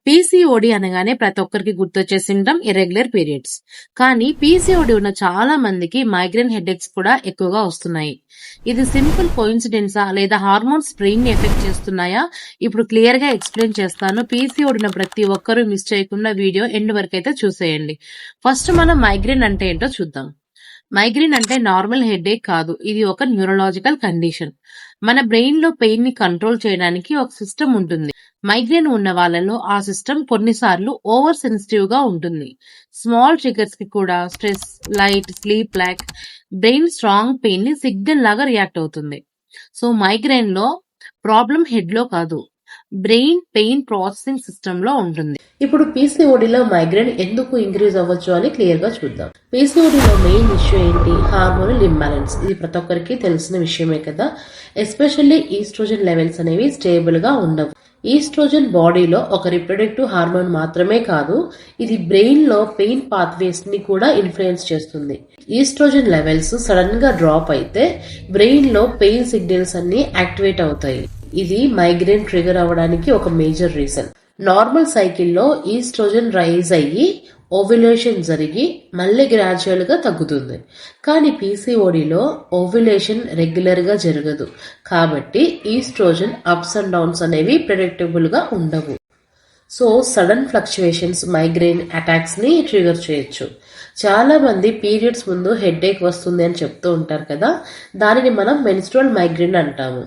PCOD అనగానే ప్రతి ఒక్కరికి గుర్తొచ్చే సింటమ్ ఇర్రెగ్యులర్ పీరియడ్స్. కానీ పీసీఓడి ఉన్న చాలా మందికి మైగ్రేన్ హెడేక్స్ కూడా ఎక్కువగా వస్తున్నాయి. ఇది సింపుల్ కోయిన్సిడెన్సా లేదా హార్మోన్స్ బ్రెయిన్ ని ఎఫెక్ట్ చేస్తున్నాయా? ఇప్పుడు క్లియర్ గా ఎక్స్ప్లెయిన్ చేస్తాను. పీసీఓడి ఉన్న ప్రతి ఒక్కరూ మిస్ చేయకుండా వీడియో ఎండ్ వరకు అయితే చూసేయండి. ఫస్ట్ మనం మైగ్రేన్ అంటే ఏంటో చూద్దాం. మైగ్రేన్ అంటే నార్మల్ హెడేక్ కాదు, ఇది ఒక న్యూరలాజికల్ కండిషన్. మన బ్రెయిన్ లో పెయిన్ ని కంట్రోల్ చేయడానికి ఒక సిస్టమ్ ఉంటుంది. మైగ్రేన్ ఉన్న వాళ్ళలో ఆ సిస్టమ్ కొన్నిసార్లు ఓవర్ సెన్సిటివ్ గా ఉంటుంది. స్మాల్ ట్రిగర్స్ కి కూడా stress, light, sleep lack, brain strong pain ని సిగ్నల్ లాగా రియాక్ట్ అవుతుంది. సో మైగ్రేన్ లో ప్రాబ్లం హెడ్ లో కాదు, బ్రెయిన్ పెయిన్ ప్రాసెసింగ్ సిస్టమ్ లో ఉంటుంది. ఇప్పుడు పీసీఓడిలో మైగ్రేన్ ఎందుకు ఇంక్రీజ్ అవ్వచ్చు అని క్లియర్ గా చూద్దాం. పీసీఓడిలో మెయిన్ ఇష్యూ ఏంటి? Hormonal imbalance. ఇది ప్రతి ఒక్కరికి తెలిసిన విషయమే కదా. ఎస్పెషల్లీ ఈస్ట్రోజన్ లెవెల్స్ అనేవి స్టేబుల్ గా ఉండవు. ఈస్ట్రోజన్ బాడీలో ఒక రిప్రొడక్టివ్ హార్మోన్ మాత్రమే కాదు, ఇది బ్రెయిన్ లో పెయిన్ పాత్వేస్ ని కూడా ఇన్ఫ్లుయెన్స్ చేస్తుంది. ఈస్ట్రోజన్ లెవెల్స్ సడన్ గా డ్రాప్ అయితే బ్రెయిన్ లో పెయిన్ సిగ్నల్స్ అన్ని యాక్టివేట్ అవుతాయి. ఇది మైగ్రేన్ ట్రిగర్ అవ్వడానికి ఒక మేజర్ రీజన్. నార్మల్ సైకిల్లో ఈస్ట్రోజన్ రైజ్ అయ్యి ఓవ్యులేషన్ జరిగి మళ్ళీ గ్రాడ్యువల్ గా తగ్గుతుంది. కానీ పీసీఓడిలో ఓవ్యులేషన్ రెగ్యులర్ గా జరగదు, కాబట్టి ఈస్ట్రోజన్ అప్స్ అండ్ డౌన్స్ అనేవి ప్రెడిక్టబుల్ గా ఉండవు. So sudden fluctuations migraine attacks ని ట్రిగర్ చేయొచ్చు. చాలా మంది పీరియడ్స్ ముందు హెడేక్ వస్తుంది అని చెప్తూ ఉంటారు కదా, దానిని మనం మెన్స్ట్రువల్ మైగ్రేన్ అంటాము.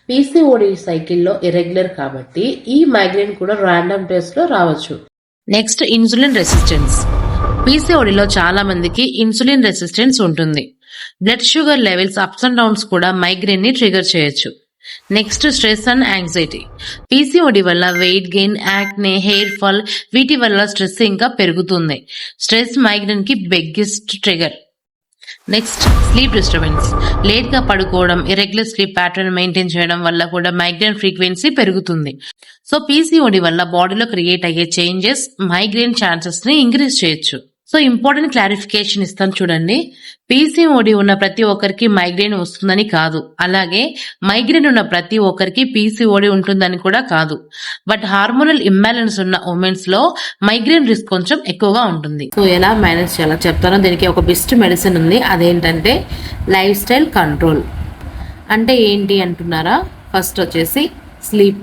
పీసీఓడి సైకిల్లో ఇర్రెగ్యులర్ కాబట్టి ఈ మైగ్రేన్ కూడా ర్యాండమ్ డేస్ లో రావచ్చు. Next, insulin resistance. పీసీఓడిలో చాలా మందికి ఇన్సులిన్ రెసిస్టెన్స్ ఉంటుంది. Blood sugar levels ups and downs కూడా మైగ్రేన్ ని ట్రిగర్ చేయొచ్చు. Next, stress and anxiety. PCOD వల్ల weight gain, acne, hair fall, వీటి వల్ల స్ట్రెస్ ఇంకా పెరుగుతుంది. స్ట్రెస్ మైగ్రేన్ కి biggest trigger. Next, sleep disturbance. Late గా పడుకోవడం, ఇర్రెగ్యులర్ స్లీప్ ప్యాటర్న్ మెయింటైన్ చేయడం వల్ల కూడా మైగ్రేన్ ఫ్రీక్వెన్సీ పెరుగుతుంది. సో పీసీఓడి వల్ల బాడీలో క్రియేట్ అయ్యే చేంజెస్ మైగ్రేన్ ఛాన్సెస్ ని ఇంక్రీజ్ చేయొచ్చు. సో ఇంపార్టెంట్ క్లారిఫికేషన్ ఇస్తాను చూడండి. పీసీఓడి ఉన్న ప్రతి ఒక్కరికి మైగ్రేన్ వస్తుందని కాదు, అలాగే మైగ్రేన్ ఉన్న ప్రతి ఒక్కరికి పీసీఓడి ఉంటుందని కూడా కాదు. బట్ హార్మోనల్ ఇంబ్యాలెన్స్ ఉన్న ఉమెన్స్ లో మైగ్రేన్ రిస్క్ కొంచెం ఎక్కువగా ఉంటుంది. సో ఎలా మేనేజ్ చేయాలో చెప్తానో. దీనికి ఒక బెస్ట్ మెడిసిన్ ఉంది, అదేంటంటే లైఫ్ స్టైల్ కంట్రోల్. అంటే ఏంటి అంటున్నారా? ఫస్ట్ వచ్చేసి స్లీప్.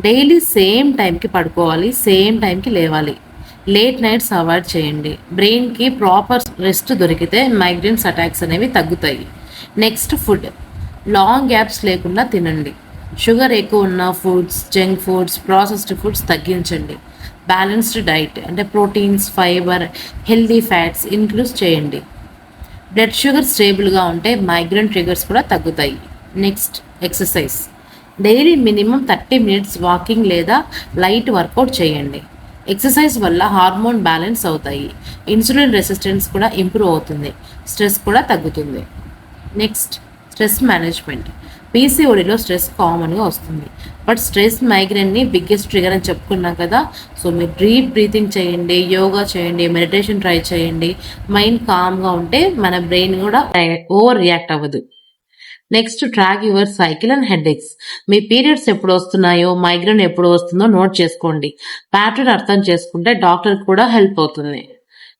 డైలీ సేమ్ టైంకి పడుకోవాలి, సేమ్ టైంకి లేవాలి. లేట్ నైట్స్ అవాయిడ్ చేయండి. బ్రెయిన్ కి ప్రాపర్ రెస్ట్ దొరికితే మైగ్రేన్స్ అటాక్స్ అనేవి తగ్గుతాయి. Next, food. లాంగ్ గ్యాప్స్ లేకుండా తినండి. షుగర్ ఎక్కువ ఉన్న foods, junk foods, processed foods తగ్గించండి. బ్యాలెన్స్డ్ డైట్ అంటే proteins, fibre, healthy fats include చేయండి. బ్లడ్ షుగర్ స్టేబుల్గా ఉంటే మైగ్రేన్ ట్రిగర్స్ కూడా తగ్గుతాయి. Next, exercise. Daily minimum 30 minutes walking లేదా లైట్ వర్కౌట్ చేయండి. ఎక్సర్సైజ్ వల్ల హార్మోన్ బ్యాలెన్స్ అవుతాయి. ఇన్సులిన్ రెసిస్టెన్స్ కూడా ఇంప్రూవ్ అవుతుంది. స్ట్రెస్ కూడా తగ్గుతుంది. Next, stress management. పీసీఓడిలో స్ట్రెస్ కామన్గా వస్తుంది, బట్ స్ట్రెస్ మైగ్రేన్ ని బిగ్గెస్ట్ ట్రిగర్ అని చెప్పుకున్నాం కదా. సో మీరు డీప్ బ్రీతింగ్ చేయండి, యోగా చేయండి, మెడిటేషన్ ట్రై చేయండి. మైండ్ కామ్గా ఉంటే మన బ్రెయిన్ కూడా ఓవర్ రియాక్ట్ అవ్వదు. Next, track your cycle and headaches. Me periods ఎప్పుడు వస్తున్నాయో, మైగ్రేన్ ఎప్పుడు వస్తుందో నోట్ చేసుకోండి. ప్యాటర్న్ అర్థం చేసుకుంటే డాక్టర్ కూడా హెల్ప్ అవుతుంది.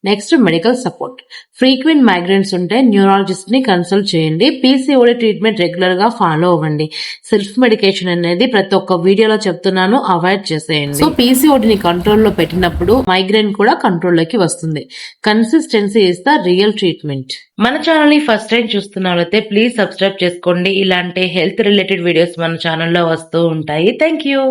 Next, medical support. Frequent migrants ఉంటే న్యూరాలజిస్ట్ ని కన్సల్ట్ చేయండి. పీసీఓడి ట్రీట్మెంట్ రెగ్యులర్ గా ఫాలో అవ్వండి. సెల్ఫ్ మెడికేషన్ అనేది ప్రతి ఒక్క వీడియోలో చెప్తున్నాను, అవాయిడ్ చేసేయండి. సో పీసీఓడిని కంట్రోల్లో పెట్టినప్పుడు మైగ్రేన్ కూడా కంట్రోల్లోకి వస్తుంది. Consistency is the real treatment. మన ఛానల్ ని ఫస్ట్ టైం చూస్తున్నట్లయితే ప్లీజ్ సబ్స్క్రైబ్ చేసుకోండి. ఇలాంటి హెల్త్ రిలేటెడ్ వీడియోస్ మన ఛానల్లో వస్తూ ఉంటాయి. Thank you.